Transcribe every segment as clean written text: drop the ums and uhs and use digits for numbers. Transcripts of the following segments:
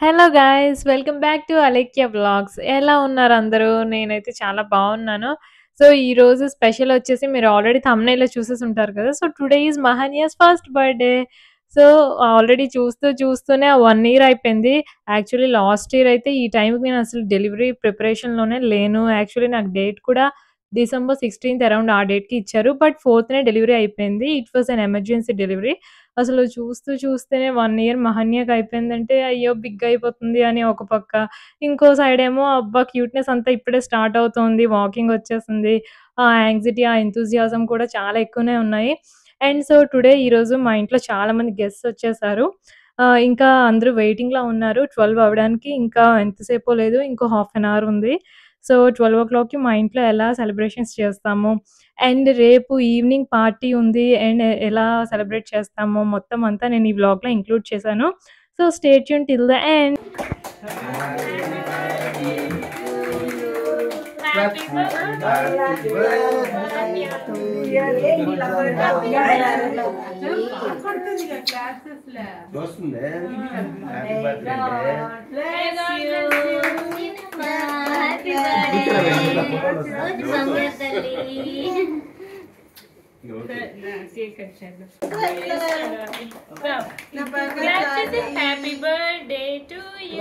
Hello guys! Welcome back to Alekhya vlogs. ఎలా ఉన్నారు అందరూ? నేనైతే చాలా బావున్నాను. సో, ఈరోజు స్పెషల్ వచ్చేసి మీరు ఆల్రెడీ థంబ్‌నెయిల్‌లో చూసేసుంటారు కదా! So, today is Mahanya's first birthday. So, already చూస్తూనే 1 ఇయర్ అయిపోయింది. యాక్చువల్లీ లాస్ట్ ఇయర్ అయితే ఈ టైంకి నేను అసలు డెలివరీ ప్రిపరేషన్‌లోనే లేను. యాక్చువల్లీ నాకు డేట్ కూడా డిసెంబర్ 16థ్ అరౌండ్ ఆ డేట్‌కి ఇచ్చారు. బట్ 4థ్‌నే డెలివరీ అయిపోయింది. It was N emergency delivery. అసలు చూస్తూనే 1 ఇయర్ మహన్యకి అయిపోయిందంటే, అయ్యో! బిగ్ అయిపోతుంది అని ఒక పక్క. ఇంకో సైడేమో అబ్బా! క్యూట్‌నెస్ అంతా ఇప్పుడే స్టార్ట్ అవుతోంది. వాకింగ్ వచ్చేసింది. ఆ యాంగ్జైటీ, ఆ ఎంతూసియాజం కూడా చాలా ఎక్కువనే ఉన్నాయి. అండ్ సో, ఈరోజు మా ఇంట్లో చాలామంది గెస్ట్స్ వచ్చేసారు. ఇంకా అందరూ వెయిటింగ్‌లో ఉన్నారు. 12 అవ్వడానికి ఇంకా ఎంతసేపో లేదు. ఇంకో హాఫ్ అన్ అవర్ ఉంది. సో, 12:00కి మా ఇంట్లో ఎలా సెలబ్రేషన్స్ చేస్తాము, అండ్ రేపు ఈవినింగ్ పార్టీ ఉంది. అండ్ ఎలా సెలబ్రేట్ చేస్తామో మొత్తం అంతా నేను ఈ వ్లాగ్‌లో ఇంక్లూడ్ చేశాను. So, stay tune till the end. Happy birthday to you.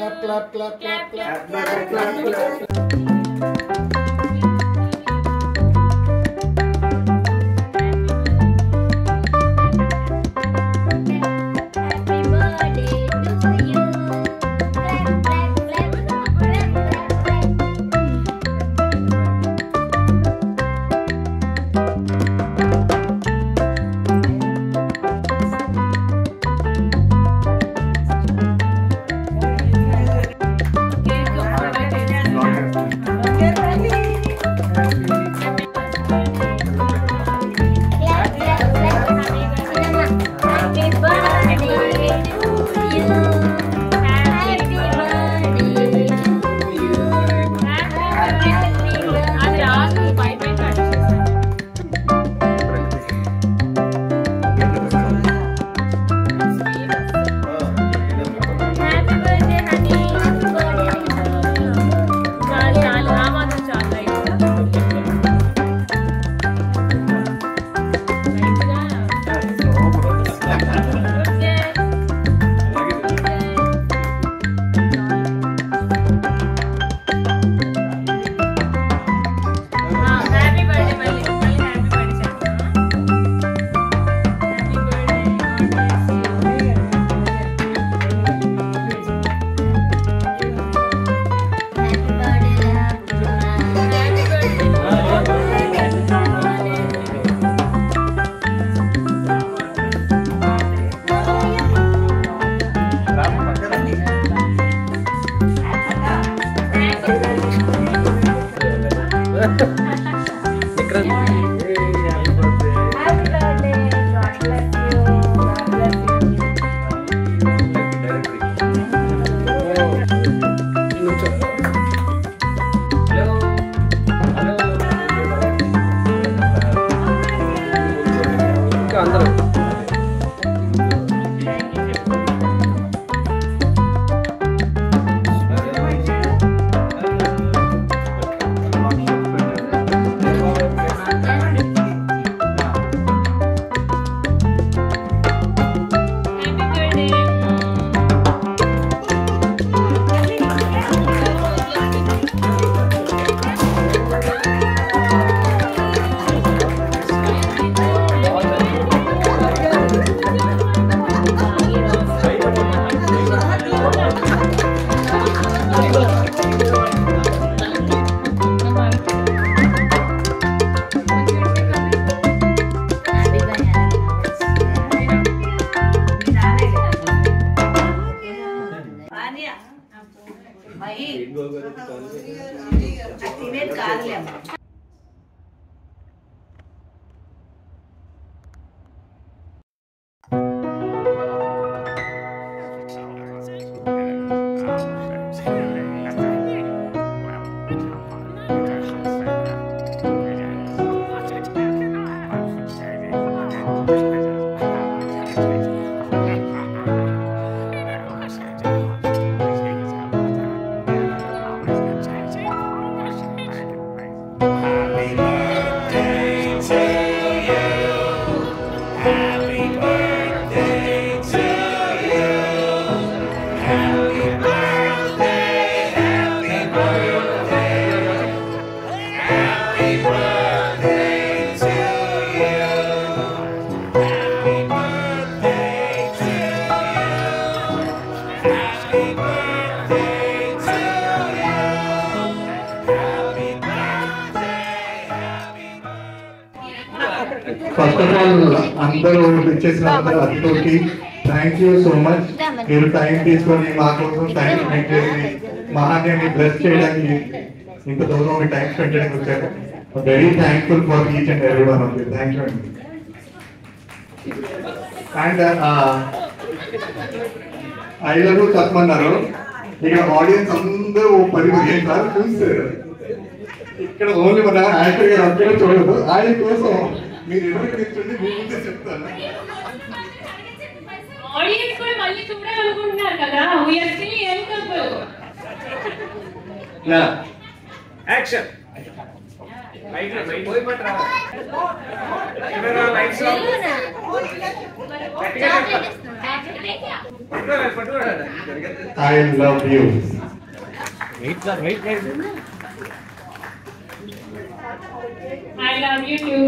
Happy birthday to you. Happy birthday, happy birthday. Happy birthday to you. Happy birthday to you. Happy birthday to you. Happy birthday, happy birthday. First of all అందరూ ఇచ్చేసిన అతిథులకి thank you so much. మీరు time తీసుకొని మా కోసం time spend చేసి మహాన్యాన్ని bless చేయడానికి ఇంత దూరం మీ టైం స్పెండ్ చేయడానికి వచ్చారు. Very thankful for each and every one of you. Thank you అండి. అండ్ ఐ లవ్ యూ చెప్పమన్నారు. ఇక్కడ ఆడియన్స్ అందరూ 10-15 సార్లు చూస్తారు. ఇక్కడ ఓన్లీ మన యాక్టర్ గారు అక్కడే చూడదు. ఆయన కోసం మీరు ఎదురు కూర్చొని మీ ముందే చెప్తాను. ఆడియన్స్ కూడా మళ్ళీ చూడాలనుకుంటున్నారు కదా. we are still young couple. నా యాక్షన్ రైట్ పోయి పట్రా కెమెరా లైట్స్ పట్టుకోరా I love you. Wait sir wait I love you too.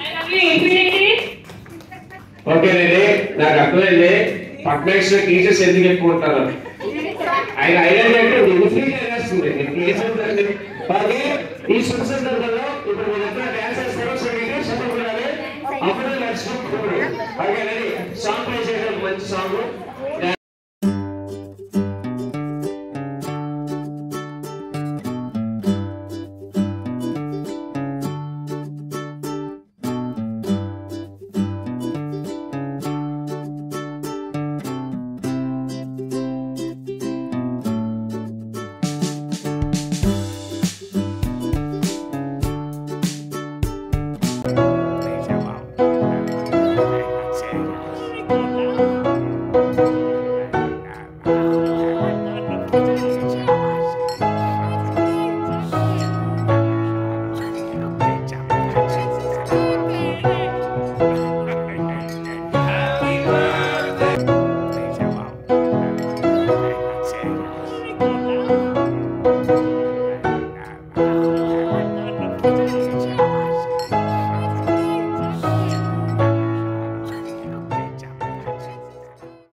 I love you infinity. ఓకేనండి, నాకు అర్థమైంది. పబ్లిక్స్ టీచర్స్ ఎందుకు ఎక్కువ ఉంటారు ఆయన ఐడెంటిటీ ఈ శుభ సందర్భంలో ఇప్పుడు మీరంతా డాన్స్ చేస్తారు. సో ఇంగ్లీష్ చదువుకున్నారు అప్పుడే నడుచుకుంటున్నారు. ఓకేనండి, సాంగ్ ప్లే చేయడం మంచి సాంగ్.